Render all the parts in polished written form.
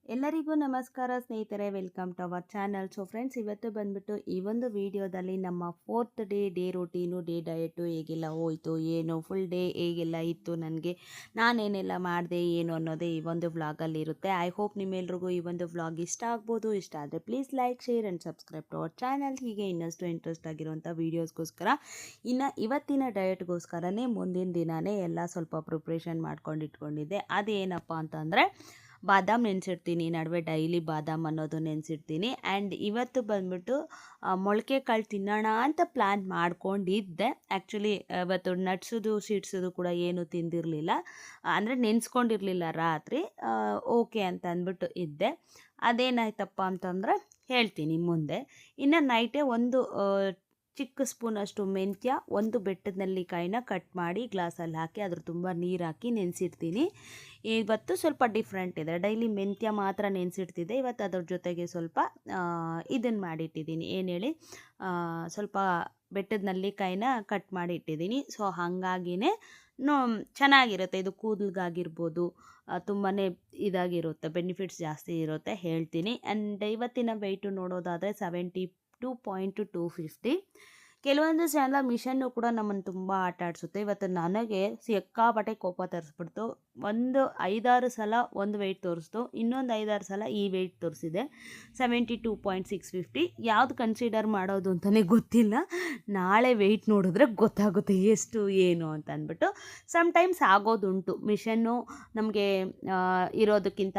ಎಲ್ಲರಿಗೂ ನಮಸ್ಕಾರ ಸ್ನೇಹಿತರೆ, welcome to our channel. So friends, ಇವತ್ತು ಬಂದ್ಬಿಟ್ಟು ಈ ಒಂದು ವಿಡಿಯೋದಲ್ಲಿ ನಮ್ಮ 4th day routine, day diet ಹೇಗೆಲ್ಲ ಹೋಯಿತು, ಏನು ಫುಲ್ ಡೇ ಹೇಗೆಲ್ಲ ಇತ್ತು, ನನಗೆ ನಾನೇನೆಲ್ಲ ಮಾಡಿದೆ ಏನು ಅನ್ನೋದೇ ಈ ಒಂದು ವ್ಲಾಗಲ್ಲಿ ಇರುತ್ತೆ. ಐ ಹೋಪ್ ನಿಮ್ಮೆಲ್ರಿಗೂ ಈ ಒಂದು ವ್ಲಾಗ್ ಇಷ್ಟ ಆಗ್ಬೋದು. ಇಷ್ಟ ಆದರೆ please like, share and subscribe to our channel. ಹೀಗೆ ಇನ್ನಷ್ಟು ಇಂಟ್ರೆಸ್ಟ್ ಆಗಿರುವಂಥ ವೀಡಿಯೋಸ್ಗೋಸ್ಕರ, ಇನ್ನು ಇವತ್ತಿನ ಡಯಟ್ಗೋಸ್ಕರನೇ ಮುಂದಿನ ದಿನವೇ ಎಲ್ಲ ಸ್ವಲ್ಪ ಪ್ರಿಪ್ರೇಷನ್ ಮಾಡ್ಕೊಂಡು ಇಟ್ಕೊಂಡಿದ್ದೆ. ಅದೇನಪ್ಪ ಅಂತಂದರೆ, ಬಾದಾಮ್ ನೆನೆಸಿಡ್ತೀನಿ, ನಡುವೆ ಡೈಲಿ ಬಾದಾಮ್ ಅನ್ನೋದು ನೆನೆಸಿಡ್ತೀನಿ. ಆ್ಯಂಡ್ ಇವತ್ತು ಬಂದ್ಬಿಟ್ಟು ಮೊಳಕೆ ಕಾಳು ತಿನ್ನೋಣ ಅಂತ ಪ್ಲ್ಯಾನ್ ಮಾಡ್ಕೊಂಡಿದ್ದೆ. ಆ್ಯಕ್ಚುಲಿ ಇವತ್ತು ನಟ್ಸೋದು ಸೀಡ್ಸೋದು ಕೂಡ ಏನೂ ತಿಂದಿರಲಿಲ್ಲ, ಅಂದರೆ ನೆನೆಸ್ಕೊಂಡಿರಲಿಲ್ಲ ರಾತ್ರಿ. ಓಕೆ ಅಂತ ಅಂದ್ಬಿಟ್ಟು ಇದ್ದೆ. ಅದೇನಾಯ್ತಪ್ಪ ಅಂತಂದರೆ ಹೇಳ್ತೀನಿ ಮುಂದೆ. ಇನ್ನು ನೈಟೇ ಒಂದು ಚಿಕ್ಕ ಸ್ಪೂನಷ್ಟು ಮೆಂತ್ಯ, ಒಂದು ಬೆಟ್ಟದ ನೆಲ್ಲಿಕಾಯಿನ ಕಟ್ ಮಾಡಿ ಗ್ಲಾಸಲ್ಲಿ ಹಾಕಿ ಅದ್ರ ತುಂಬ ನೀರು ಹಾಕಿ ನೆನೆಸಿಡ್ತೀನಿ. ಇವತ್ತು ಸ್ವಲ್ಪ ಡಿಫ್ರೆಂಟ್ ಇದೆ. ಡೈಲಿ ಮೆಂತ್ಯ ಮಾತ್ರ ನೆನೆಸಿಡ್ತಿದ್ದೆ. ಇವತ್ತು ಅದ್ರ ಜೊತೆಗೆ ಸ್ವಲ್ಪ ಇದನ್ನು ಮಾಡಿಟ್ಟಿದ್ದೀನಿ, ಏನು ಹೇಳಿ, ಸ್ವಲ್ಪ ಬೆಟ್ಟದ ನೆಲ್ಲಿಕಾಯಿನ ಕಟ್ ಮಾಡಿ ಇಟ್ಟಿದ್ದೀನಿ. ಸೊ ಹಾಗಾಗಿನೇ ಚೆನ್ನಾಗಿರುತ್ತೆ. ಇದು ಕೂದಲಿಗಾಗಿರ್ಬೋದು ತುಂಬಾ ಇದಾಗಿರುತ್ತೆ, ಬೆನಿಫಿಟ್ಸ್ ಜಾಸ್ತಿ ಇರುತ್ತೆ, ಹೇಳ್ತೀನಿ. ಆ್ಯಂಡ್ ಇವತ್ತಿನ ವೆಯ್ಟು ನೋಡೋದಾದರೆ 72.250. ಕೆಲವೊಂದು ಸಲ ಮಿಷನ್ನು ಕೂಡ ನಮ್ಮನ್ನು ತುಂಬ ಆಟ ಆಡಿಸುತ್ತೆ. ಇವತ್ತು ನನಗೆ ಸಿಕ್ಕಾಪಟ್ಟೆ ಕೋಪ ತರಿಸ್ಬಿಡ್ತು. ಒಂದು 5-6 ಸಲ ಒಂದು ವೆಯ್ಟ್ ತೋರಿಸ್ತು, ಇನ್ನೊಂದು 5-6 ಸಲ ಈ ವೆಯ್ಟ್ ತೋರಿಸಿದೆ. 72.650. ಯಾವುದು ಕನ್ಸಿಡರ್ ಮಾಡೋದು ಅಂತಲೇ ಗೊತ್ತಿಲ್ಲ. ನಾಳೆ ವೆಯ್ಟ್ ನೋಡಿದ್ರೆ ಗೊತ್ತಾಗುತ್ತೆ ಎಷ್ಟು ಏನು ಅಂತ ಅಂದ್ಬಿಟ್ಟು. ಸಮ್ಟೈಮ್ಸ್ ಆಗೋದುಂಟು, ಮಿಷನ್ನು ನಮಗೆ ಇರೋದಕ್ಕಿಂತ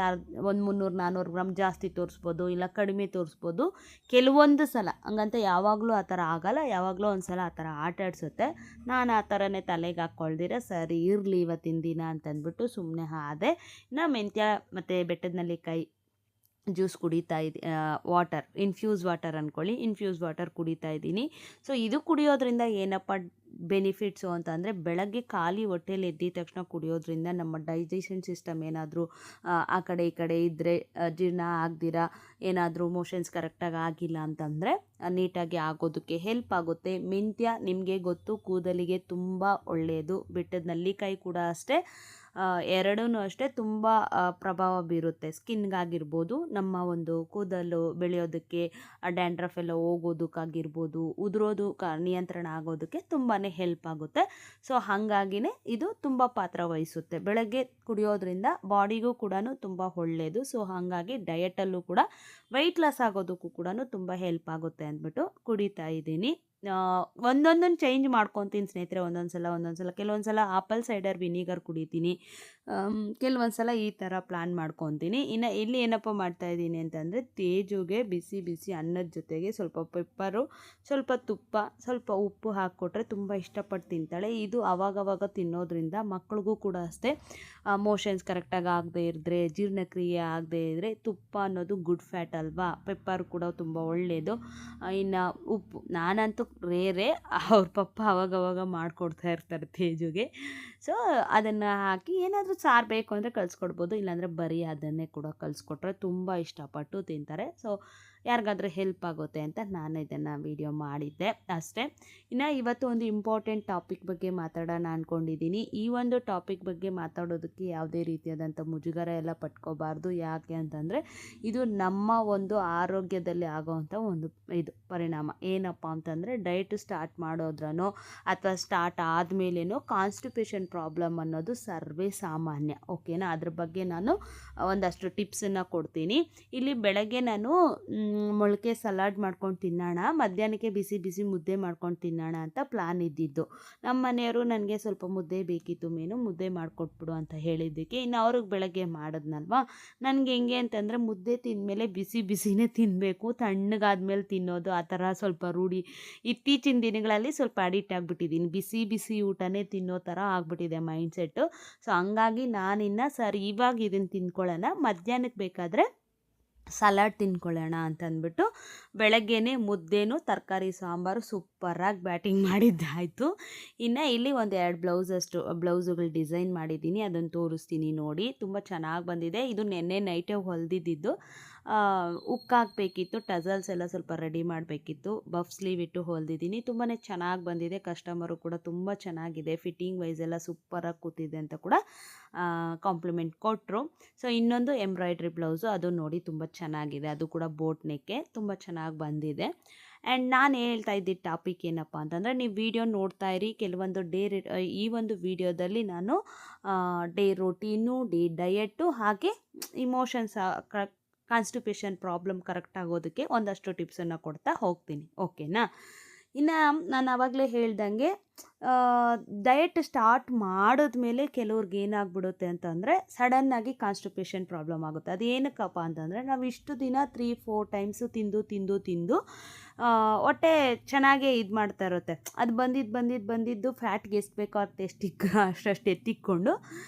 ಒಂದು 300-400 ಗ್ರಾಮ್ ಜಾಸ್ತಿ ತೋರಿಸ್ಬೋದು, ಇಲ್ಲ ಕಡಿಮೆ ತೋರಿಸ್ಬೋದು. ಕೆಲವೊಂದು ಸಲ ಹಂಗಂತ ಯಾವಾಗಲೂ ಆ ಥರ ಆಗಲ್ಲ, ಯಾವಾಗಲೂ ಒಂದು ಸಲ ಆ ಥರ ಆಟ ಆಡಿಸುತ್ತೆ. ನಾನು ಆ ಥರನೇ ತಲೆಗೆ ಹಾಕ್ಕೊಳ್ದಿರ ಸರಿ ಇರಲಿ ಇವತ್ತಿನ ದಿನ ಅಂತಂದ್ಬಿಟ್ಟು ಸುಮ್ಮನೆ ಆದೆ. ಇನ್ನು ಮೆಂತ್ಯ ಮತ್ತು ಬೆಟ್ಟದ ನೆಲ್ಲಿಕಾಯಿ ಜ್ಯೂಸ್ ಕುಡಿತಾ ವಾಟರ್, ಇನ್ಫ್ಯೂಸ್ ವಾಟರ್ ಅಂದ್ಕೊಳ್ಳಿ, ಇನ್ಫ್ಯೂಸ್ ವಾಟರ್ ಕುಡಿತಾ ಇದ್ದೀನಿ. ಸೊ ಇದು ಕುಡಿಯೋದ್ರಿಂದ ಏನಪ್ಪ ಬೆನಿಫಿಟ್ಸು ಅಂತಂದರೆ, ಬೆಳಗ್ಗೆ ಖಾಲಿ ಹೊಟ್ಟೆಲಿ ಎದ್ದಿದ ತಕ್ಷಣ ಕುಡಿಯೋದ್ರಿಂದ ನಮ್ಮ ಡೈಜೆಷನ್ ಸಿಸ್ಟಮ್ ಏನಾದರೂ ಆ ಕಡೆ ಈ ಕಡೆ ಇದ್ದರೆ, ಜೀರ್ಣ ಆಗದಿರ ಏನಾದರೂ ಮೋಷನ್ಸ್ ಕರೆಕ್ಟಾಗಿ ಆಗಿಲ್ಲ ಅಂತಂದರೆ ನೀಟಾಗಿ ಆಗೋದಕ್ಕೆ ಹೆಲ್ಪ್ ಆಗುತ್ತೆ. ಮೆಂತ್ಯ ನಿಮಗೆ ಗೊತ್ತು, ಕೂದಲಿಗೆ ತುಂಬ ಒಳ್ಳೆಯದು. ಬೆಟ್ಟದ ನೆಲ್ಲಿಕಾಯಿ ಕೂಡ ಅಷ್ಟೇ, ಎರಡೂ ಅಷ್ಟೇ ತುಂಬ ಪ್ರಭಾವ ಬೀರುತ್ತೆ. ಸ್ಕಿನ್ಗಾಗಿರ್ಬೋದು, ನಮ್ಮ ಒಂದು ಕೂದಲು ಬೆಳೆಯೋದಕ್ಕೆ, ಡ್ಯಾಂಡ್ರಫ್ ಎಲ್ಲ ಹೋಗೋದಕ್ಕಾಗಿರ್ಬೋದು, ಉದುರೋದು ನಿಯಂತ್ರಣ ಆಗೋದಕ್ಕೆ ತುಂಬಾ ಹೆಲ್ಪ್ ಆಗುತ್ತೆ. ಸೊ ಹಾಗಾಗಿನೇ ಇದು ತುಂಬ ಪಾತ್ರ ವಹಿಸುತ್ತೆ. ಬೆಳಗ್ಗೆ ಕುಡಿಯೋದ್ರಿಂದ ಬಾಡಿಗೂ ಕೂಡ ತುಂಬ ಒಳ್ಳೆಯದು. ಸೊ ಹಾಗಾಗಿ ಡಯಟಲ್ಲೂ ಕೂಡ ವೆಯ್ಟ್ ಲಾಸ್ ಆಗೋದಕ್ಕೂ ಕೂಡ ತುಂಬ ಹೆಲ್ಪ್ ಆಗುತ್ತೆ ಅಂದ್ಬಿಟ್ಟು ಕುಡಿತಾ ಇದ್ದೀನಿ. ಒಂದೊಂದನ್ನು ಚೇಂಜ್ ಮಾಡ್ಕೊತೀನಿ ಸ್ನೇಹಿತರೆ. ಒಂದೊಂದು ಸಲ ಕೆಲವೊಂದು ಸಲ ಆಪಲ್ ಸೈಡರ್ ವಿನಿಗರ್ ಕುಡಿತೀನಿ, ಕೆಲವೊಂದು ಸಲ ಈ ಥರ ಪ್ಲ್ಯಾನ್ ಮಾಡ್ಕೊತೀನಿ. ಇನ್ನು ಇಲ್ಲಿ ಏನಪ್ಪ ಮಾಡ್ತಾಯಿದ್ದೀನಿ ಅಂತಂದರೆ, ತೇಜುಗೆ ಬಿಸಿ ಬಿಸಿ ಅನ್ನದ ಜೊತೆಗೆ ಸ್ವಲ್ಪ ಪೆಪ್ಪರು, ಸ್ವಲ್ಪ ತುಪ್ಪ, ಸ್ವಲ್ಪ ಉಪ್ಪು ಹಾಕ್ಕೊಟ್ರೆ ತುಂಬ ಇಷ್ಟಪಟ್ಟು ತಿಂತಾಳೆ. ಇದು ಆವಾಗವಾಗ ತಿನ್ನೋದ್ರಿಂದ ಮಕ್ಳಿಗೂ ಕೂಡ ಅಷ್ಟೇ, ಮೋಷನ್ಸ್ ಕರೆಕ್ಟಾಗಿ ಆಗದೆ ಇದ್ದರೆ, ಜೀರ್ಣಕ್ರಿಯೆ ಆಗದೆ ಇದ್ದರೆ, ತುಪ್ಪ ಅನ್ನೋದು ಗುಡ್ ಫ್ಯಾಟ್ ಅಲ್ವಾ, ಪೆಪ್ಪರ್ ಕೂಡ ತುಂಬ ಒಳ್ಳೆಯದು. ಇನ್ನು ಉಪ್ಪು ನಾನಂತೂ ರೇರೆ, ಅವ್ರ ಪಪ್ಪ ಆವಾಗವಾಗ ಮಾಡಿಕೊಡ್ತಾ ಇರ್ತಾರೆ ತೇಜುಗೆ. ಸೊ ಅದನ್ನು ಹಾಕಿ ಏನಾದರೂ ಸಾರು ಬೇಕು ಅಂದರೆ ಕಲಿಸ್ಕೊಡ್ಬೋದು, ಇಲ್ಲಾಂದರೆ ಬರೀ ಅದನ್ನೇ ಕೂಡ ಕಲಿಸ್ಕೊಟ್ರೆ ತುಂಬ ಇಷ್ಟಪಟ್ಟು ತಿಂತಾರೆ. ಸೊ ಯಾರಿಗಾದ್ರೂ ಹೆಲ್ಪ್ ಆಗುತ್ತೆ ಅಂತ ನಾನು ಇದನ್ನು ವಿಡಿಯೋ ಮಾಡಿದ್ದೆ ಅಷ್ಟೇ. ಇನ್ನು ಇವತ್ತು ಒಂದು ಇಂಪಾರ್ಟೆಂಟ್ ಟಾಪಿಕ್ ಬಗ್ಗೆ ಮಾತಾಡೋಣ ಅಂದ್ಕೊಂಡಿದ್ದೀನಿ. ಈ ಒಂದು ಟಾಪಿಕ್ ಬಗ್ಗೆ ಮಾತಾಡೋದಕ್ಕೆ ಯಾವುದೇ ರೀತಿಯಾದಂಥ ಮುಜುಗರ ಎಲ್ಲ ಪಟ್ಕೋಬಾರ್ದು. ಯಾಕೆ ಅಂತಂದರೆ, ಇದು ನಮ್ಮ ಒಂದು ಆರೋಗ್ಯದಲ್ಲಿ ಆಗೋವಂಥ ಒಂದು ಪರಿಣಾಮ. ಏನಪ್ಪ ಅಂತಂದರೆ, ಡಯಟ್ ಸ್ಟಾರ್ಟ್ ಮಾಡೋದ್ರನೋ ಅಥವಾ ಸ್ಟಾರ್ಟ್ ಆದಮೇಲೇನೋ ಕಾನ್ಸ್ಟಿಪೇಷನ್ ಪ್ರಾಬ್ಲಮ್ ಅನ್ನೋದು ಸರ್ವೇ ಸಾಮಾನ್ಯ. ಓಕೆನಾ? ಅದ್ರ ಬಗ್ಗೆ ನಾನು ಒಂದಷ್ಟು ಟಿಪ್ಸನ್ನು ಕೊಡ್ತೀನಿ. ಇಲ್ಲಿ ಬೆಳಗ್ಗೆ ನಾನು ಮೊಳಕೆ ಸಲಾಡ್ ಮಾಡ್ಕೊಂಡು ತಿನ್ನೋಣ, ಮಧ್ಯಾಹ್ನಕ್ಕೆ ಬಿಸಿ ಬಿಸಿ ಮುದ್ದೆ ಮಾಡ್ಕೊಂಡು ತಿನ್ನೋಣ ಅಂತ ಪ್ಲ್ಯಾನ್ ಇದ್ದಿದ್ದು. ನಮ್ಮ ಮನೆಯವರು ನನಗೆ ಸ್ವಲ್ಪ ಮುದ್ದೆ ಬೇಕಿತ್ತು, ಮುದ್ದೆ ಮಾಡಿಕೊಟ್ಬಿಡು ಅಂತ ಹೇಳಿದ್ದಕ್ಕೆ, ಇನ್ನು ಅವ್ರಿಗೆ ಬೆಳಗ್ಗೆ ಮಾಡಿದ್ನಲ್ವ, ನನಗೆ ಹೆಂಗೆ ಅಂತಂದರೆ, ಮುದ್ದೆ ತಿಂದಮೇಲೆ ಬಿಸಿ ಬಿಸಿನೇ ತಿನ್ನಬೇಕು, ತಣ್ಣಗಾದ್ಮೇಲೆ ತಿನ್ನೋದು ಆ ಥರ ಸ್ವಲ್ಪ ರೂಢಿ ಇತ್ತೀಚಿನ ದಿನಗಳಲ್ಲಿ ಸ್ವಲ್ಪ ಅಡಿಕ್ಟ್ ಆಗಿಬಿಟ್ಟಿದ್ದೀನಿ. ಬಿಸಿ ಬಿಸಿ ಊಟನೇ ತಿನ್ನೋ ಥರ ಆಗಿಬಿಟ್ಟಿದೆ ಮೈಂಡ್ಸೆಟ್ಟು. ಸೊ ಹಂಗಾಗಿ ನಾನಿನ್ನು ಸರಿ ಇವಾಗ ಇದನ್ನು ತಿಂದ್ಕೊಳ್ಳೋಣ, ಮಧ್ಯಾಹ್ನಕ್ಕೆ ಬೇಕಾದರೆ ಸಲಾಡ್ ತಿನ್ಕೊಳ್ಳೋಣ ಅಂತಂದ್ಬಿಟ್ಟು ಬೆಳಗ್ಗೆನೇ ಮುದ್ದೆನೂ ತರಕಾರಿ ಸಾಂಬಾರು ಸೂಪರಾಗಿ ಬ್ಯಾಟಿಂಗ್ ಮಾಡಿದ್ದಾಯಿತು. ಇನ್ನು ಇಲ್ಲಿ ಒಂದು 2 ಬ್ಲೌಸುಗಳು ಡಿಸೈನ್ ಮಾಡಿದ್ದೀನಿ, ಅದನ್ನು ತೋರಿಸ್ತೀನಿ ನೋಡಿ. ತುಂಬ ಚೆನ್ನಾಗಿ ಬಂದಿದೆ. ಇದು ನೆನ್ನೆ ನೈಟೇ ಹೊಲಿದಿದ್ದು. ಉಕ್ಕಾಕಬೇಕಿತ್ತು, ಟಸಲ್ಸ್ ಎಲ್ಲ ಸ್ವಲ್ಪ ರೆಡಿ ಮಾಡಬೇಕಿತ್ತು. ಬಫ್ ಸ್ಲೀವ್ ಇಟ್ಟು ಹೊಲ್ದಿದ್ದೀನಿ. ತುಂಬಾ ಚೆನ್ನಾಗಿ ಬಂದಿದೆ. ಕಸ್ಟಮರು ಕೂಡ ತುಂಬ ಚೆನ್ನಾಗಿದೆ, ಫಿಟ್ಟಿಂಗ್ ವೈಸ್ ಎಲ್ಲ ಸೂಪರಾಗಿ ಕೂತಿದೆ ಅಂತ ಕೂಡ ಕಾಂಪ್ಲಿಮೆಂಟ್ ಕೊಟ್ಟರು. ಸೊ ಇನ್ನೊಂದು ಎಂಬ್ರಾಯ್ಡ್ರಿ ಬ್ಲೌಸು, ಅದು ನೋಡಿ ತುಂಬ ಚೆನ್ನಾಗಿದೆ, ಅದು ಕೂಡ ಬೋಟ್ ನೆಕ್ಕೆ ತುಂಬ ಚೆನ್ನಾಗಿ ಬಂದಿದೆ. ಆ್ಯಂಡ್ ನಾನು ಹೇಳ್ತಾ ಇದ್ದಿದ್ದ ಟಾಪಿಕ್ ಏನಪ್ಪ ಅಂತಂದರೆ, ನೀವು ವಿಡಿಯೋ ನೋಡ್ತಾ ಇರಿ. ಕೆಲವೊಂದು ಈ ಒಂದು ವಿಡಿಯೋದಲ್ಲಿ ನಾನು ಡೇ ರೂಟೀನು, ಡಯಟು ಹಾಗೆ ಇಮೋಷನ್ಸ್ ಕಾನ್ಸ್ಟಿಪೇಷನ್ ಪ್ರಾಬ್ಲಮ್ ಕರೆಕ್ಟ್ ಆಗೋದಕ್ಕೆ ಒಂದಷ್ಟು ಟಿಪ್ಸನ್ನು ಕೊಡ್ತಾ ಹೋಗ್ತೀನಿ. ಓಕೆನಾ? ಇನ್ನು ನಾನು ಆವಾಗಲೇ ಹೇಳ್ದಂಗೆ ಡಯಟ್ ಸ್ಟಾರ್ಟ್ ಮಾಡಿದ್ಮೇಲೆ ಕೆಲವ್ರಿಗೆ ಏನಾಗ್ಬಿಡುತ್ತೆ ಅಂತಂದರೆ ಸಡನ್ನಾಗಿ ಕಾನ್ಸ್ಟಿಪೇಷನ್ ಪ್ರಾಬ್ಲಮ್ ಆಗುತ್ತೆ. ಅದು ಏನಕ್ಕಪ್ಪ ಅಂತಂದರೆ, ನಾವು ಇಷ್ಟು ದಿನ 3-4 ಟೈಮ್ಸು ತಿಂದು ಹೊಟ್ಟೆ ಚೆನ್ನಾಗೇ ಇದು ಮಾಡ್ತಾ ಇರುತ್ತೆ. ಅದು ಬಂದಿದ್ದು ಫ್ಯಾಟ್ಗೆ ಎಷ್ಟು ಬೇಕೋ ಅಷ್ಟು ಎತ್ತಿಕ್ಕೊಂಡು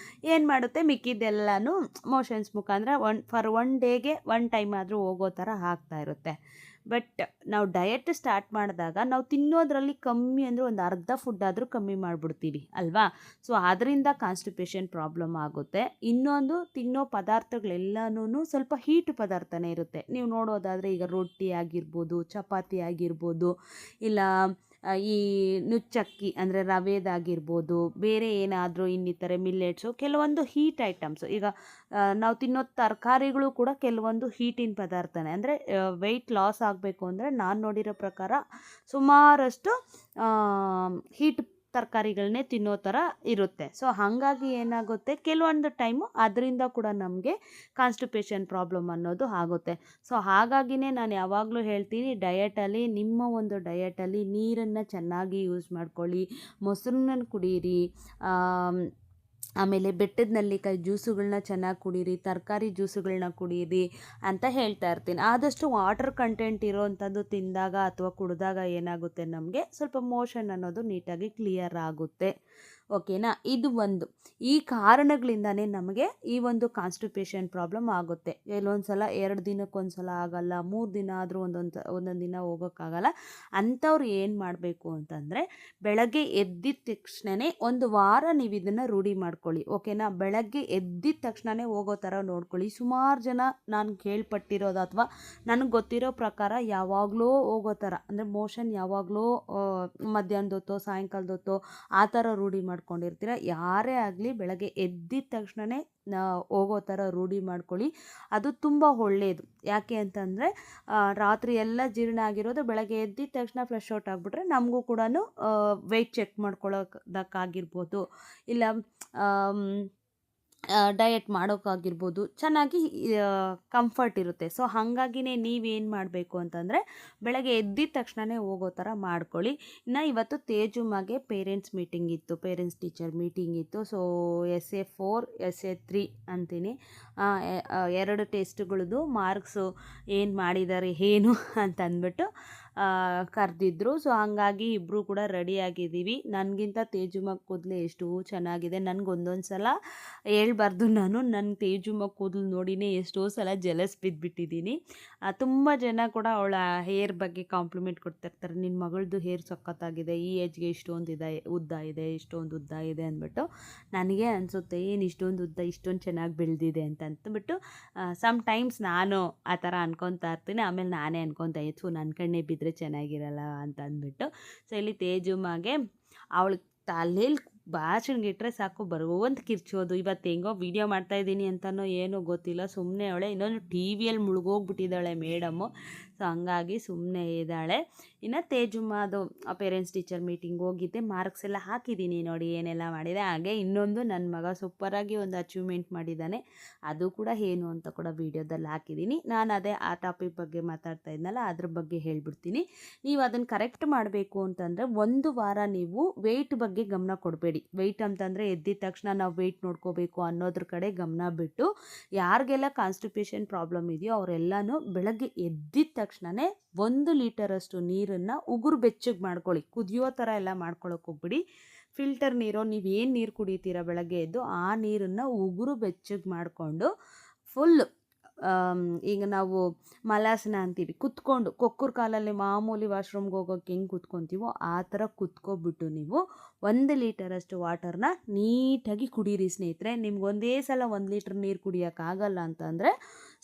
ಏನು ಮಾಡುತ್ತೆ, ಮಿಕ್ಕಿದ್ದೆಲ್ಲನೂ ಮೋಷನ್ಸ್ ಮುಖಾಂತರ ಫಾರ್ 1 ಡೇಗೆ 1 ಟೈಮ್ ಆದರೂ ಹೋಗೋ ಥರ ಆಗ್ತಾ ಇರುತ್ತೆ. ಬಟ್ ನಾವು ಡಯಟ್ ಸ್ಟಾರ್ಟ್ ಮಾಡಿದಾಗ ನಾವು ತಿನ್ನೋದ್ರಲ್ಲಿ ಕಮ್ಮಿ ಅಂದರೆ ಒಂದು ಅರ್ಧ ಫುಡ್ ಆದರೂ ಕಮ್ಮಿ ಮಾಡಿಬಿಡ್ತೀವಿ ಅಲ್ವಾ? ಸೊ ಅದರಿಂದ ಕಾನ್ಸ್ಟಿಪೇಷನ್ ಪ್ರಾಬ್ಲಮ್ ಆಗುತ್ತೆ. ಇನ್ನೊಂದು, ತಿನ್ನೋ ಪದಾರ್ಥಗಳೆಲ್ಲನೂ ಸ್ವಲ್ಪ ಹೀಟ್ ಪದಾರ್ಥನೇ ಇರುತ್ತೆ. ನೀವು ನೋಡೋದಾದರೆ ಈಗ ರೊಟ್ಟಿ ಆಗಿರ್ಬೋದು, ಚಪಾತಿ ಆಗಿರ್ಬೋದು, ಇಲ್ಲ ಈ ನುಚ್ಚಕ್ಕಿ ಅಂದರೆ ರವೆದಾಗಿರ್ಬೋದು, ಬೇರೆ ಏನಾದರೂ ಇನ್ನಿತರೆ ಮಿಲ್ಲೆಟ್ಸು, ಕೆಲವೊಂದು ಹೀಟ್ ಐಟಮ್ಸು. ಈಗ ನಾವು ತಿನ್ನೋ ತರಕಾರಿಗಳು ಕೂಡ ಕೆಲವೊಂದು ಹೀಟಿನ ಪದಾರ್ಥನೇ. ಅಂದರೆ ವೆಯ್ಟ್ ಲಾಸ್ ಆಗಬೇಕು ಅಂದರೆ ನಾನು ನೋಡಿರೋ ಪ್ರಕಾರ ಸುಮಾರಷ್ಟು ಹೀಟ್ ತರಕಾರಿಗಳನ್ನೇ ತಿನ್ನೋ ಥರ ಇರುತ್ತೆ. ಸೊ ಹಾಗಾಗಿ ಏನಾಗುತ್ತೆ, ಕೆಲವೊಂದು ಟೈಮು ಅದರಿಂದ ಕೂಡ ನಮಗೆ ಕಾನ್ಸ್ಟಿಪೇಷನ್ ಪ್ರಾಬ್ಲಮ್ ಅನ್ನೋದು ಆಗುತ್ತೆ. ಸೊ ಹಾಗಾಗಿನೇ ನಾನು ಯಾವಾಗಲೂ ಹೇಳ್ತೀನಿ, ನಿಮ್ಮ ಒಂದು ಡಯಟಲ್ಲಿ ನೀರನ್ನು ಚೆನ್ನಾಗಿ ಯೂಸ್ ಮಾಡ್ಕೊಳ್ಳಿ, ಮೊಸರನ್ನ ಕುಡೀರಿ, ಆಮೇಲೆ ಬೆಟ್ಟದ ನೆಲ್ಲಿಕಾಯಿ ಜ್ಯೂಸುಗಳನ್ನ ಚೆನ್ನಾಗಿ ಕುಡೀರಿ, ತರಕಾರಿ ಜ್ಯೂಸುಗಳನ್ನ ಕುಡೀರಿ ಅಂತ ಹೇಳ್ತಾ ಇರ್ತೀನಿ. ಆದಷ್ಟು ವಾಟರ್ ಕಂಟೆಂಟ್ ಇರೋವಂಥದ್ದು ತಿಂದಾಗ ಅಥವಾ ಕುಡಿದಾಗ ಏನಾಗುತ್ತೆ, ನಮಗೆ ಸ್ವಲ್ಪ ಮೋಷನ್ ಅನ್ನೋದು ನೀಟಾಗಿ ಕ್ಲಿಯರ್ ಆಗುತ್ತೆ. ಓಕೆನಾ? ಇದು ಒಂದು. ಈ ಕಾರಣಗಳಿಂದನೇ ನಮಗೆ ಈ ಒಂದು ಕಾನ್ಸ್ಟಿಪೇಷನ್ ಪ್ರಾಬ್ಲಮ್ ಆಗುತ್ತೆ. ಕೆಲವೊಂದು ಸಲ 2 ದಿನಕ್ಕೊಂದು ಸಲ ಆಗಲ್ಲ, 3 ದಿನ ಆದರೂ ಒಂದೊಂದು ದಿನ ಹೋಗೋಕ್ಕಾಗಲ್ಲ. ಅಂಥವ್ರು ಏನು ಮಾಡಬೇಕು ಅಂತಂದರೆ, ಬೆಳಗ್ಗೆ ಎದ್ದಿದ ತಕ್ಷಣವೇ 1 ವಾರ ನೀವು ಇದನ್ನು ರೂಢಿ ಮಾಡ್ಕೊಳ್ಳಿ. ಓಕೆನಾ? ಬೆಳಗ್ಗೆ ಎದ್ದಿದ ತಕ್ಷಣವೇ ಹೋಗೋ ಥರ ನೋಡ್ಕೊಳ್ಳಿ. ಸುಮಾರು ಜನ ನಾನು ಕೇಳ್ಪಟ್ಟಿರೋದು ಅಥವಾ ನನಗೆ ಗೊತ್ತಿರೋ ಪ್ರಕಾರ ಯಾವಾಗಲೂ ಹೋಗೋ ಥರ, ಅಂದರೆ ಮೋಷನ್ ಯಾವಾಗಲೂ ಮಧ್ಯಾಹ್ನದ ಹೊತ್ತೋ ಸಾಯಂಕಾಲದ ಹೊತ್ತೋ ಆ ಥರ ರೂಢಿ ಮಾಡ್ಕೊಂಡಿರ್ತೀರ. ಯಾರೇ ಆಗಲಿ ಬೆಳಗ್ಗೆ ಎದ್ದಿದ ತಕ್ಷಣವೇ ಹೋಗೋ ಥರ ರೂಢಿ ಮಾಡ್ಕೊಳ್ಳಿ. ಅದು ತುಂಬ ಒಳ್ಳೆಯದು. ಯಾಕೆ ಅಂತಂದರೆ, ರಾತ್ರಿ ಎಲ್ಲ ಜೀರ್ಣ ಆಗಿರೋದು ಬೆಳಗ್ಗೆ ಎದ್ದಿದ ತಕ್ಷಣ ಫ್ರೆಶ್ ಔಟ್ ಆಗಿಬಿಟ್ರೆ ನಮಗೂ ಕೂಡ ವೆಯ್ಟ್ ಚೆಕ್ ಮಾಡ್ಕೊಳ್ಳೋದಕ್ಕಾಗಿರ್ಬೋದು, ಇಲ್ಲ ಡಯಟ್ ಮಾಡೋಕ್ಕಾಗಿರ್ಬೋದು, ಚೆನ್ನಾಗಿ ಕಂಫರ್ಟ್ ಇರುತ್ತೆ. ಸೊ ಹಾಗಾಗಿನೇ ನೀವೇನು ಮಾಡಬೇಕು ಅಂತಂದರೆ, ಬೆಳಗ್ಗೆ ಎದ್ದಿದ ತಕ್ಷಣವೇ ಹೋಗೋ ಥರ ಮಾಡ್ಕೊಳ್ಳಿ. ಇನ್ನು ಇವತ್ತು ತೇಜುಮ್ಮಗೆ ಪೇರೆಂಟ್ಸ್ ಮೀಟಿಂಗ್ ಇತ್ತು, ಪೇರೆಂಟ್ಸ್ ಟೀಚರ್ ಮೀಟಿಂಗ್ ಇತ್ತು. ಸೊ SA4 SA3 ಅಂತೀನಿ, 2 ಟೆಸ್ಟ್ಗಳದ್ದು ಮಾರ್ಕ್ಸು ಏನು ಮಾಡಿದ್ದಾರೆ ಏನು ಅಂತ ಅಂದ್ಬಿಟ್ಟು ಕರೆದಿದ್ರು. ಸೊ ಹಾಗಾಗಿ ಇಬ್ಬರು ಕೂಡ ರೆಡಿಯಾಗಿದ್ದೀವಿ. ನನಗಿಂತ ತೇಜುಮ ಕೂದಲು ಎಷ್ಟು ಚೆನ್ನಾಗಿದೆ. ನನಗೊಂದೊಂದು ಸಲ ಹೇಳ್ಬಾರ್ದು, ನನ್ನ ತೇಜುಮ ಕೂದಲು ನೋಡಿನೇ ಎಷ್ಟೋ ಸಲ ಜಲಸ್ ಬಿದ್ದುಬಿಟ್ಟಿದ್ದೀನಿ. ತುಂಬ ಜನ ಕೂಡ ಅವಳ ಹೇರ್ ಬಗ್ಗೆ ಕಾಂಪ್ಲಿಮೆಂಟ್ ಕೊಡ್ತಿರ್ತಾರೆ, ನಿನ್ನ ಮಗಳದ್ದು ಹೇರ್ ಸಖತ್ತಾಗಿದೆ, ಈ ಏಜ್ಗೆ ಇಷ್ಟೊಂದು ಉದ್ದ ಇದೆ ಅಂದ್ಬಿಟ್ಟು. ನನಗೆ ಅನಿಸುತ್ತೆ, ಏನು ಇಷ್ಟೊಂದು ಉದ್ದ ಇಷ್ಟೊಂದು ಚೆನ್ನಾಗಿ ಬೆಳೆದಿದೆ ಅಂತಂದ್ಬಿಟ್ಟು ಸಮ್ ಟೈಮ್ಸ್ ನಾನು ಆ ಥರ ಅನ್ಕೊತಾ ಇರ್ತೀನಿ. ಆಮೇಲೆ ನಾನೇ ಅನ್ಕೊತಾ ಇತ್ತು, ನನ್ನ ಕಣ್ಣೇ ಬಿದ್ದರೆ ಚೆನ್ನಾಗಿರಲ್ಲ ಅಂತ ಅಂದ್ಬಿಟ್ಟು. ಸೊ ಇಲ್ಲಿ ತೇಜುಮ್ಮಗೆ ಅವಳು ತಲೆಯಲ್ಲಿ ಭಾಷಣಿಗಿಟ್ರೆ ಸಾಕು ಬರುವಂತ ಕಿರ್ಚೋದು. ಇವತ್ತು ಹೆಂಗೋ ವೀಡಿಯೋ ಮಾಡ್ತಾಯಿದ್ದೀನಿ ಅಂತನೋ ಏನೋ ಗೊತ್ತಿಲ್ಲ, ಸುಮ್ಮನೆ ಅವಳೆ ಇನ್ನೊಂದು TVಯಲ್ಲಿ ಮುಳುಗೋಗ್ಬಿಟ್ಟಿದ್ದಾಳೆ ಮೇಡಮ್ಮು. ಸೊ ಹಂಗಾಗಿ ಸುಮ್ಮನೆ ಇದ್ದಾಳೆ. ಇನ್ನು ತೇಜುಮ್ಮದು ಪೇರೆಂಟ್ಸ್ ಟೀಚರ್ ಮೀಟಿಂಗ್ ಹೋಗಿದ್ದೆ, ಮಾರ್ಕ್ಸ್ ಎಲ್ಲ ಹಾಕಿದ್ದೀನಿ ನೋಡಿ ಏನೆಲ್ಲ ಮಾಡಿದೆ. ಹಾಗೆ ಇನ್ನೊಂದು ನನ್ನ ಮಗ ಸೂಪರಾಗಿ ಒಂದು ಅಚೀವ್ಮೆಂಟ್ ಮಾಡಿದ್ದಾನೆ, ಅದು ಕೂಡ ಏನು ಅಂತ ಕೂಡ ವೀಡಿಯೋದಲ್ಲಿ ಹಾಕಿದ್ದೀನಿ. ನಾನು ಅದೇ ಆ ಟಾಪಿಕ್ ಬಗ್ಗೆ ಮಾತಾಡ್ತಾ ಇದ್ನಲ್ಲ, ಅದ್ರ ಬಗ್ಗೆ ಹೇಳ್ಬಿಡ್ತೀನಿ. ನೀವು ಅದನ್ನು ಕರೆಕ್ಟ್ ಮಾಡಬೇಕು ಅಂತಂದರೆ 1 ವಾರ ನೀವು ವೆಯ್ಟ್ ಬಗ್ಗೆ ಗಮನ ಕೊಡಬೇಡಿ. ವೆಯ್ಟ್ ಅಂತಂದರೆ ಎದ್ದಿದ ತಕ್ಷಣ ನಾವು ವೆಯ್ಟ್ ನೋಡ್ಕೋಬೇಕು ಅನ್ನೋದ್ರ ಕಡೆ ಗಮನ ಬಿಟ್ಟು, ಯಾರಿಗೆಲ್ಲ ಕಾನ್ಸ್ಟಿಪೇಷನ್ ಪ್ರಾಬ್ಲಮ್ ಇದೆಯೋ ಅವರೆಲ್ಲನೂ ಬೆಳಗ್ಗೆ ಎದ್ದಿದ ತಕ್ಷಣವೇ 1 ಲೀಟರಷ್ಟು ನೀರನ್ನು ಉಗುರು ಬೆಚ್ಚಗೆ ಮಾಡ್ಕೊಳ್ಳಿ. ಕುದಿಯೋ ಥರ ಎಲ್ಲ ಮಾಡ್ಕೊಳ್ಳೋಕೆ ಹೋಗ್ಬಿಡಿ. ಫಿಲ್ಟರ್ ನೀರೋ, ನೀವೇನು ನೀರು ಕುಡಿತೀರ ಬೆಳಗ್ಗೆ ಎದ್ದು ಆ ನೀರನ್ನು ಉಗುರು ಬೆಚ್ಚಗೆ ಮಾಡಿಕೊಂಡು ಫುಲ್ ಈಗ ನಾವು ಮಲಾಸನ ಅಂತೀವಿ, ಕುತ್ಕೊಂಡು ಕೊಕ್ಕುರ್ ಕಾಲಲ್ಲಿ ಮಾಮೂಲಿ ವಾಶ್ರೂಮ್ಗೆ ಹೋಗೋಕ್ಕೆ ಹೆಂಗೆ ಕುತ್ಕೊತೀವೋ ಆ ಥರ ಕುತ್ಕೊಬಿಟ್ಟು ನೀವು 1 ಲೀಟರಷ್ಟು ವಾಟರ್ನ ನೀಟಾಗಿ ಕುಡೀರಿ ಸ್ನೇಹಿತರೆ. ನಿಮ್ಗೆ ಒಂದೇ ಸಲ 1 ಲೀಟ್ರ್ ನೀರು ಕುಡಿಯೋಕ್ಕಾಗಲ್ಲ ಅಂತಂದರೆ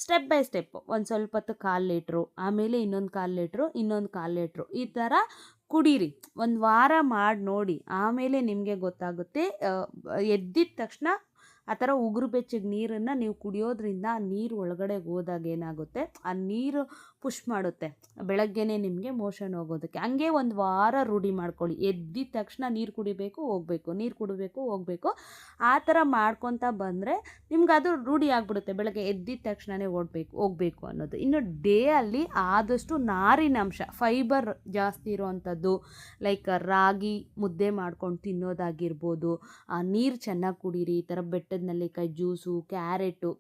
ಸ್ಟೆಪ್ ಬೈ ಸ್ಟೆಪ್ ಒಂದು ಸ್ವಲ್ಪ ಹೊತ್ತು 1/4 ಲೀಟ್ರು, ಆಮೇಲೆ ಇನ್ನೊಂದು 1/4 ಲೀಟ್ರು, ಇನ್ನೊಂದು 1/4 ಲೀಟ್ರು, ಈ ಥರ ಕುಡೀರಿ. ಒಂದು ವಾರ ಮಾಡಿ ನೋಡಿ, ಆಮೇಲೆ ನಿಮಗೆ ಗೊತ್ತಾಗುತ್ತೆ. ಎದ್ದಿದ ತಕ್ಷಣ ಆ ಥರ ಉಗುರು ಬೆಚ್ಚಗೆ ನೀರನ್ನು ನೀವು ಕುಡಿಯೋದ್ರಿಂದ ಆ ನೀರು ಒಳಗಡೆ ಹೋದಾಗ ಏನಾಗುತ್ತೆ, ಆ ನೀರು ಪುಷ್ ಮಾಡುತ್ತೆ ಬೆಳಗ್ಗೆನೇ ನಿಮಗೆ ಮೋಷನ್ ಹೋಗೋದಕ್ಕೆ. ಹಂಗೆ ಒಂದು ವಾರ ರೂಢಿ ಮಾಡ್ಕೊಳ್ಳಿ. ಎದ್ದಿದ ತಕ್ಷಣ ನೀರು ಕುಡಿಬೇಕು ಹೋಗಬೇಕು, ನೀರು ಕುಡಿಬೇಕು ಹೋಗಬೇಕು, ಆ ಥರ ಮಾಡ್ಕೊತ ಬಂದರೆ ನಿಮ್ಗೆ ಅದು ರೂಢಿ ಆಗಿಬಿಡುತ್ತೆ, ಬೆಳಗ್ಗೆ ಎದ್ದಿದ ತಕ್ಷಣವೇ ಹೋಗಬೇಕು ಅನ್ನೋದು. ಇನ್ನು ಡೇ ಅಲ್ಲಿ ಆದಷ್ಟು ನಾರಿನಾಂಶ, ಫೈಬರ್ ಜಾಸ್ತಿ ಇರೋವಂಥದ್ದು, ಲೈಕ್ ರಾಗಿ ಮುದ್ದೆ ಮಾಡ್ಕೊಂಡು ತಿನ್ನೋದಾಗಿರ್ಬೋದು, ನೀರು ಚೆನ್ನಾಗಿ ಕುಡೀರಿ. ಈ ಥರ ಬೆಟ್ಟದ ನೆಲ್ಲಿಕಾಯಿ ಜ್ಯೂಸು,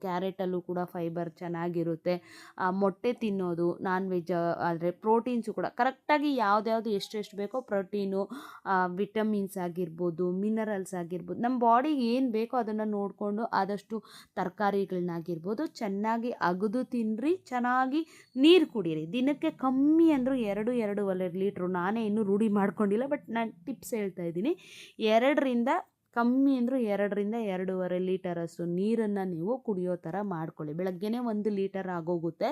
ಕ್ಯಾರೆಟಲ್ಲೂ ಕೂಡ ಫೈಬರ್ ಚೆನ್ನಾಗಿರುತ್ತೆ. ಮೊಟ್ಟೆ ತಿನ್ನೋದು, ನಾನ್ ವೆಜ್ ಆದರೆ ಪ್ರೋಟೀನ್ಸು ಕೂಡ ಕರೆಕ್ಟಾಗಿ ಯಾವ್ದ್ಯಾವುದು ಎಷ್ಟೆಷ್ಟು ಬೇಕೋ ಪ್ರೋಟೀನು, ವಿಟಮಿನ್ಸ್ ಆಗಿರ್ಬೋದು, ಮಿನರಲ್ಸ್ ಆಗಿರ್ಬೋದು, ನಮ್ಮ ಬಾಡಿಗೆ ಏನು ಬೇಕೋ ಅದನ್ನು ನೋಡಿಕೊಂಡು ಆದಷ್ಟು ತರಕಾರಿಗಳನ್ನಾಗಿರ್ಬೋದು ಚೆನ್ನಾಗಿ ಅಗದು ತಿನ್ನಿರಿ. ಚೆನ್ನಾಗಿ ನೀರು ಕುಡೀರಿ. ದಿನಕ್ಕೆ ಕಮ್ಮಿ ಅಂದರೂ 2-2.5 ಲೀಟ್ರು. ನಾನೇ ಇನ್ನೂ ರೂಢಿ ಮಾಡ್ಕೊಂಡಿಲ್ಲ, ಬಟ್ ನಾನು ಟಿಪ್ಸ್ ಹೇಳ್ತಾ ಇದ್ದೀನಿ. 2ರಿಂದ ಕಮ್ಮಿ ಅಂದರೂ 2-2.5 ಲೀಟರಷ್ಟು ನೀರನ್ನು ನೀವು ಕುಡಿಯೋ ಥರ ಮಾಡ್ಕೊಳ್ಳಿ. ಬೆಳಗ್ಗೆನೇ 1 ಲೀಟರ್ ಆಗೋಗುತ್ತೆ.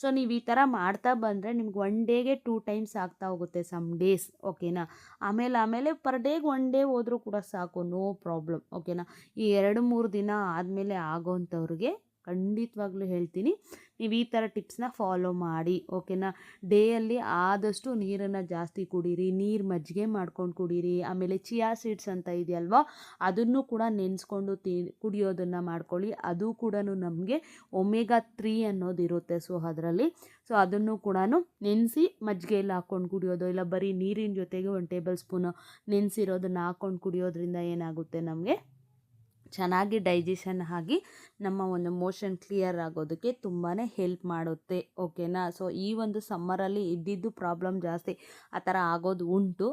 ಸೊ ನೀವು ಈ ಥರ ಮಾಡ್ತಾ ಬಂದರೆ ನಿಮ್ಗೆ 1 ಡೇಗೆ 2 ಟೈಮ್ಸ್ ಆಗ್ತಾ ಹೋಗುತ್ತೆ ಸಮ್ ಡೇಸ್, ಓಕೆನಾ. ಆಮೇಲೆ ಪರ್ ಡೇಗೆ 1 ಡೇ ಹೋದರೂ ಕೂಡ ಸಾಕು, ನೋ ಪ್ರಾಬ್ಲಮ್, ಓಕೆನಾ. ಈ 2-3 ದಿನ ಆದಮೇಲೆ ಆಗೋಂಥವ್ರಿಗೆ ಖಂಡಿತವಾಗ್ಲೂ ಹೇಳ್ತೀನಿ, ನೀವು ಈ ಥರ ಟಿಪ್ಸ್ನ ಫಾಲೋ ಮಾಡಿ, ಓಕೆನಾ. ಡೇಯಲ್ಲಿ ಆದಷ್ಟು ನೀರನ್ನು ಜಾಸ್ತಿ ಕುಡೀರಿ. ನೀರು ಮಜ್ಜಿಗೆ ಮಾಡ್ಕೊಂಡು ಕುಡೀರಿ. ಆಮೇಲೆ ಚಿಯಾ ಸೀಡ್ಸ್ ಅಂತ ಇದೆಯಲ್ವ, ಅದನ್ನು ಕೂಡ ನೆನೆಸ್ಕೊಂಡು ಕುಡಿಯೋದನ್ನು ಮಾಡ್ಕೊಳ್ಳಿ. ಅದು ಕೂಡ ನಮಗೆ ಒಮೆಗಾ 3 ಅನ್ನೋದು ಇರುತ್ತೆ. ಸೊ ಅದರಲ್ಲಿ ಅದನ್ನು ಕೂಡ ನೆನೆಸಿ ಮಜ್ಜಿಗೆಯಲ್ಲಿ ಹಾಕ್ಕೊಂಡು ಕುಡಿಯೋದು, ಇಲ್ಲ ಬರೀ ನೀರಿನ ಜೊತೆಗೆ 1 ಟೇಬಲ್ ಸ್ಪೂನು ನೆನೆಸಿರೋದನ್ನು ಹಾಕ್ಕೊಂಡು ಕುಡಿಯೋದ್ರಿಂದ ಏನಾಗುತ್ತೆ, ನಮಗೆ ಚೆನ್ನಾಗಿ ಡೈಜೆಷನ್ ಆಗಿ ನಮ್ಮ ಒಂದು ಮೋಷನ್ ಕ್ಲಿಯರ್ ಆಗೋದಕ್ಕೆ ತುಂಬಾ ಹೆಲ್ಪ್ ಮಾಡುತ್ತೆ, ಓಕೆನಾ. ಸೊ ಈ ಒಂದು ಸಮ್ಮರಲ್ಲಿ ಇದ್ದಿದ್ದು ಪ್ರಾಬ್ಲಮ್ ಜಾಸ್ತಿ ಆ ಥರ ಆಗೋದು ಉಂಟು.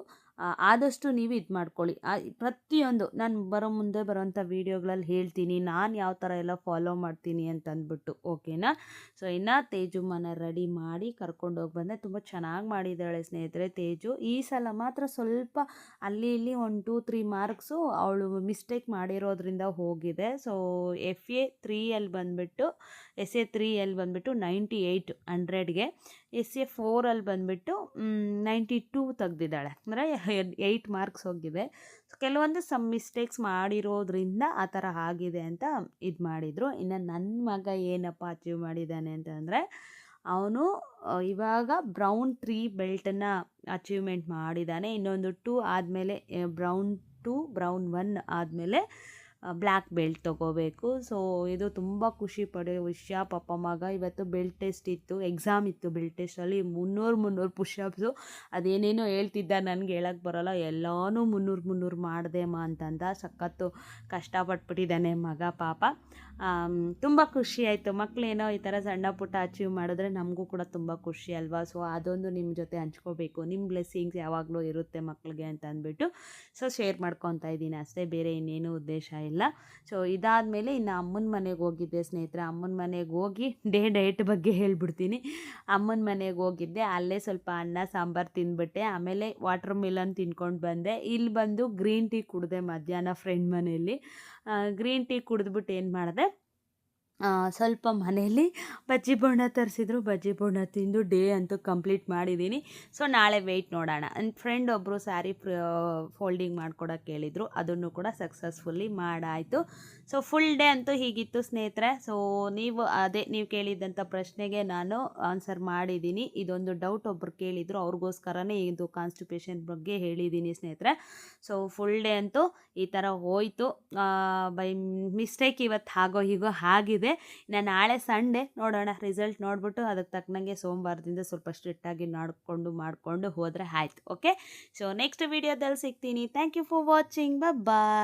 ಆದಷ್ಟು ನೀವು ಇದು ಮಾಡ್ಕೊಳ್ಳಿ. ಪ್ರತಿಯೊಂದು ನಾನು ಮುಂದೆ ಬರೋಂಥ ವೀಡಿಯೋಗಳಲ್ಲಿ ಹೇಳ್ತೀನಿ ನಾನು ಯಾವ ಥರ ಎಲ್ಲ ಫಾಲೋ ಮಾಡ್ತೀನಿ ಅಂತಂದ್ಬಿಟ್ಟು, ಓಕೆನಾ. ಸೊ ಇನ್ನು ತೇಜು ಮನೆ ರೆಡಿ ಮಾಡಿ ಕರ್ಕೊಂಡೋಗಿ ಬಂದೆ. ತುಂಬ ಚೆನ್ನಾಗಿ ಮಾಡಿದ್ದಾಳೆ ಸ್ನೇಹಿತರೆ ತೇಜು. ಈ ಸಲ ಮಾತ್ರ ಸ್ವಲ್ಪ ಅಲ್ಲಿ ಇಲ್ಲಿ 1-2-3 ಮಾರ್ಕ್ಸು ಅವಳು ಮಿಸ್ಟೇಕ್ ಮಾಡಿರೋದ್ರಿಂದ ಹೋಗಿದೆ. ಸೊ FA 3ಅಲ್ಲಿ ಬಂದುಬಿಟ್ಟು SA 3ಅಲ್ಲಿ ಬಂದುಬಿಟ್ಟು 98 100ಗೆ, SA 4ಅಲ್ಲಿ ಬಂದುಬಿಟ್ಟು 92 ತೆಗ್ದಿದ್ದಾಳೆ. ಅಂದರೆ 8 ಮಾರ್ಕ್ಸ್ ಹೋಗಿದೆ. ಕೆಲವೊಂದು ಮಿಸ್ಟೇಕ್ಸ್ ಮಾಡಿರೋದ್ರಿಂದ ಆ ಥರ ಆಗಿದೆ ಅಂತ ಇದು ಮಾಡಿದರು. ಇನ್ನು ನನ್ನ ಮಗ ಏನಪ್ಪ ಅಚೀವ್ ಮಾಡಿದ್ದಾನೆ ಅಂತಂದರೆ, ಅವನು ಇವಾಗ ಬ್ರೌನ್ 3 ಬೆಲ್ಟನ್ನು ಅಚೀವ್ಮೆಂಟ್ ಮಾಡಿದ್ದಾನೆ. ಇನ್ನೊಂದು 2 ಆದಮೇಲೆ ಬ್ರೌನ್ 2 ಬ್ರೌನ್ 1 ಆದಮೇಲೆ ಬ್ಲ್ಯಾಕ್ ಬೆಲ್ಟ್ ತೊಗೋಬೇಕು. ಸೊ ಇದು ತುಂಬ ಖುಷಿ ಪಡೆಯೋ ವಿಷಯ. ಪಾಪ ಮಗ ಇವತ್ತು ಬೆಲ್ಟ್ ಟೆಸ್ಟ್ ಇತ್ತು, ಎಕ್ಸಾಮ್ ಇತ್ತು. ಬೆಲ್ಟ್ ಟೆಸ್ಟಲ್ಲಿ 300 ಪುಷಪ್ಸು ಅದೇನೇನೋ ಹೇಳ್ತಿದ್ದ, ನನಗೆ ಹೇಳೋಕ್ಕೆ ಬರೋಲ್ಲ. ಎಲ್ಲನೂ 300 ಮಾಡಿದೆ ಅಮ್ಮ ಅಂತಂದ. ಸಖತ್ತು ಕಷ್ಟಪಟ್ಬಿಟ್ಟಿದ್ದಾನೆ ಮಗ ಪಾಪ. ತುಂಬ ಖುಷಿ ಆಯಿತು. ಮಕ್ಕಳೇನೋ ಈ ಥರ ಸಣ್ಣ ಪುಟ್ಟ ಅಚೀವ್ ಮಾಡಿದ್ರೆ ನಮಗೂ ಕೂಡ ತುಂಬ ಖುಷಿ ಅಲ್ವಾ. ಸೊ ಅದೊಂದು ನಿಮ್ಮ ಜೊತೆ ಹಂಚ್ಕೋಬೇಕು. ನಿಮ್ಮ ಬ್ಲೆಸ್ಸಿಂಗ್ಸ್ ಯಾವಾಗಲೂ ಇರುತ್ತೆ ಮಕ್ಕಳಿಗೆ ಅಂತ ಅಂದ್ಬಿಟ್ಟು ಶೇರ್ ಮಾಡ್ಕೊತಾ ಇದ್ದೀನಿ ಅಷ್ಟೇ, ಬೇರೆ ಇನ್ನೇನು ಉದ್ದೇಶ ಇಲ್ಲ. ಸೊ ಇದಾದಮೇಲೆ ಇನ್ನು ಅಮ್ಮನ ಮನೆಗೆ ಹೋಗಿದ್ದೆ ಸ್ನೇಹಿತರೆ. ಅಮ್ಮನ ಮನೆಗೆ ಹೋಗಿ ಡಯಟ್ ಬಗ್ಗೆ ಹೇಳ್ಬಿಡ್ತೀನಿ. ಅಮ್ಮನ ಮನೆಗೆ ಹೋಗಿದ್ದೆ, ಅಲ್ಲೇ ಸ್ವಲ್ಪ ಅನ್ನ ಸಾಂಬಾರು ತಿಂದ್ಬಿಟ್ಟೆ. ಆಮೇಲೆ ವಾಟರ್ ಮಿಲನ್ ತಿನ್ಕೊಂಡು ಬಂದೆ. ಇಲ್ಲಿ ಬಂದು ಗ್ರೀನ್ ಟೀ ಕುಡಿದೆ ಮಧ್ಯಾಹ್ನ ಫ್ರೆಂಡ್ ಮನೆಯಲ್ಲಿ. ಗ್ರೀನ್ ಟೀ ಕುಡಿದ್ಬಿಟ್ಟು ಏನು ಮಾಡಿದೆ, ಸ್ವಲ್ಪ ಮನೆಯಲ್ಲಿ ಬಜ್ಜಿ ಬೋಂಡ ತರಿಸಿದ್ರು, ಬಜ್ಜಿ ಬೋಂಡ ತಿಂದು ಡೇ ಅಂತೂ ಕಂಪ್ಲೀಟ್ ಮಾಡಿದ್ದೀನಿ. ಸೊ ನಾಳೆ ವೆಯ್ಟ್ ನೋಡೋಣ. ನನ್ನ ಫ್ರೆಂಡ್ ಒಬ್ಬರು ಸ್ಯಾರಿ ಫೋಲ್ಡಿಂಗ್ ಮಾಡ್ಕೊಡೋಕ್ಕೆ ಹೇಳಿದರು, ಅದನ್ನು ಕೂಡ ಸಕ್ಸಸ್ಫುಲ್ಲಿ ಮಾಡಾಯಿತು. ಸೊ ಫುಲ್ ಡೇ ಅಂತೂ ಹೀಗಿತ್ತು ಸ್ನೇಹಿತರೆ. ಸೊ ನೀವು ಕೇಳಿದ್ದಂಥ ಪ್ರಶ್ನೆಗೆ ನಾನು ಆನ್ಸರ್ ಮಾಡಿದ್ದೀನಿ. ಇದೊಂದು ಡೌಟ್ ಒಬ್ಬರು ಕೇಳಿದರು, ಅವ್ರಿಗೋಸ್ಕರನೇ ಇದು ಕಾನ್ಸ್ಟಿಪೇಷನ್ ಬಗ್ಗೆ ಹೇಳಿದ್ದೀನಿ ಸ್ನೇಹಿತರೆ. ಸೊ ಫುಲ್ ಡೇ ಅಂತೂ ಈ ಥರ ಹೋಯಿತು. ಬೈ ಮಿಸ್ಟೇಕ್ ಇವತ್ತು ಹೀಗೋ ಆಗಿದೆ. ಇನ್ನು ನಾಳೆ ಸಂಡೇ ನೋಡೋಣ, ರಿಸಲ್ಟ್ ನೋಡಿಬಿಟ್ಟು ಅದಕ್ಕೆ ತಕ್ಕನಂಗೆ ಸೋಮವಾರದಿಂದ ಸ್ವಲ್ಪ ಸ್ಟ್ರಿಕ್ಟಾಗಿ ಮಾಡಿಕೊಂಡು ಹೋದರೆ ಆಯ್ತು. ಓಕೆ, ಸೊ ನೆಕ್ಸ್ಟ್ ವಿಡಿಯೋದಲ್ಲಿ ಸಿಗ್ತೀನಿ. Thank you for watching. Bye.